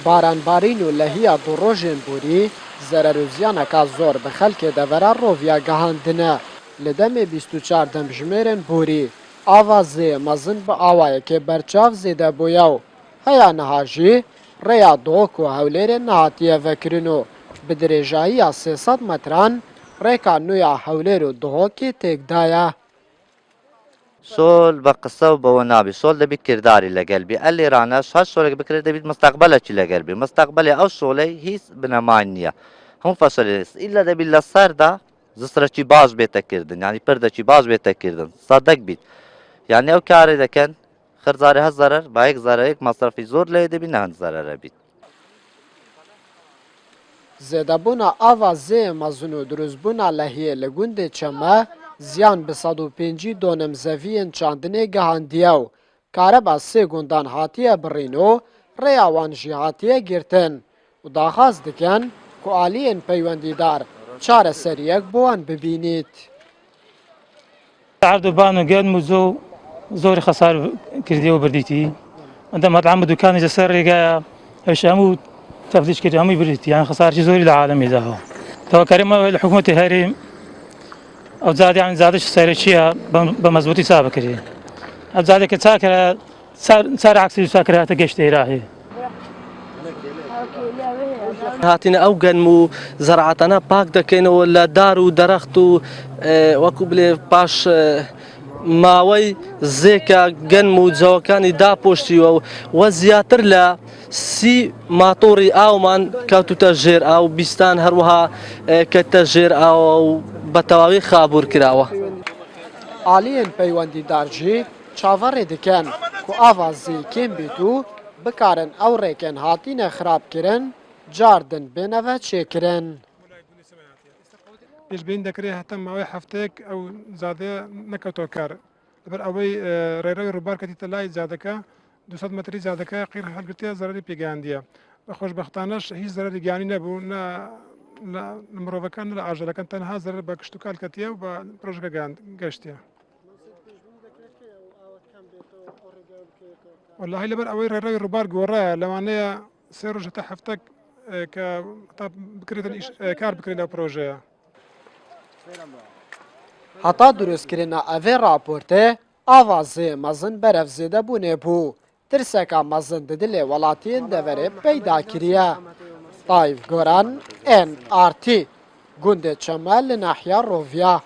بارانبارین و لهیا دو روژین بوری ضرر و زیانکا زور به خلک دورا روویا گهاندنه لدم 24 دمجمرن بوری آوازه مزن به آوائه که برچاو زیده بویاو هیا نهاجی ریا دوک و هولیر نهاتیه وکرینو به درجایی 300 متران ریکا نویا هولیر و دوکی تکدایه سول بقصة وبونابي سول دبي كرداري لقلبي اللي رانا شو هالسول بكرة دبي مستقبلك لقلبي مستقبلي أو سولي هيس بنمانية هم فصليس إلا دبي للصار ده زسرة شي باز بيتكردن يعني برده شي باز بيتكردن صدق بيت يعني أو كاري ده كان خرزاري هالزرر بايك زررك مصرفي زور لي دبي نهن زرر بيت زیدبونا آوازه مزن و دروزبونا لهیه لگونده چمه زیان به 105 دونم زوین چاندنه گهاندیو کاربا سه گوندان هاتیه برینو ریاوان جی هاتیه گرتن و داخواست دکن که آلین پیوندیدار چاره سریک بوان ببینید. عردوبان وقال مزو زوري خسارة كردي وبرديتي عندما مطعم دكان جسر رجع هشامو تفتيش كده عمي برديتي يعني خسارة زوري العالم إذا هو تو كريمة الحكومة هاري أو زاد يعني زادش سعر الشيء بمزبوطي سابق كده أو زاد كتساكر صار عكس ساكر هتجشتي راهي هاتين أو جنمو زرعتنا باك دكين ولا دار ودرخت وكبل باش ماوي زيكا جنمو جوكاني دا بوشتي وزياتر لا سي ماطوري أو من كاتو تجير أو بستان هروها كتجير أو بتواوي خابور كراوة آلین پیوندیدار جی چاوره دکن که آوازی کم بیتو بکارن او ریکن هاتین خراب کرن جاردن بنوه چه کرن. پیش بین دکری حتی ماوی هفتک او زاده نکتو کار بر اوی ریروی روبار کتی تلای زاده که 200 متری زاده که غیر حلقتی ضرری پیگاندیه و خوشبختانش هیچ ضرری گانی نبود نه مروفکان نه عجله کن تنها ضرر با کشتوکال کتیه و با پروژه گشتیه. والله لبر اوي ري روبار جورا لوانيا سيرو جتا حفتك ك بكريت كار بكريت بروجي حتا دروست کرنا اوه راپورته آوازه مزن برف زیده بونه بو ترسکا مزن ددل ولاتین دوره پیدا کریه طایف گوران NRT گونده چمل ناحیه روویا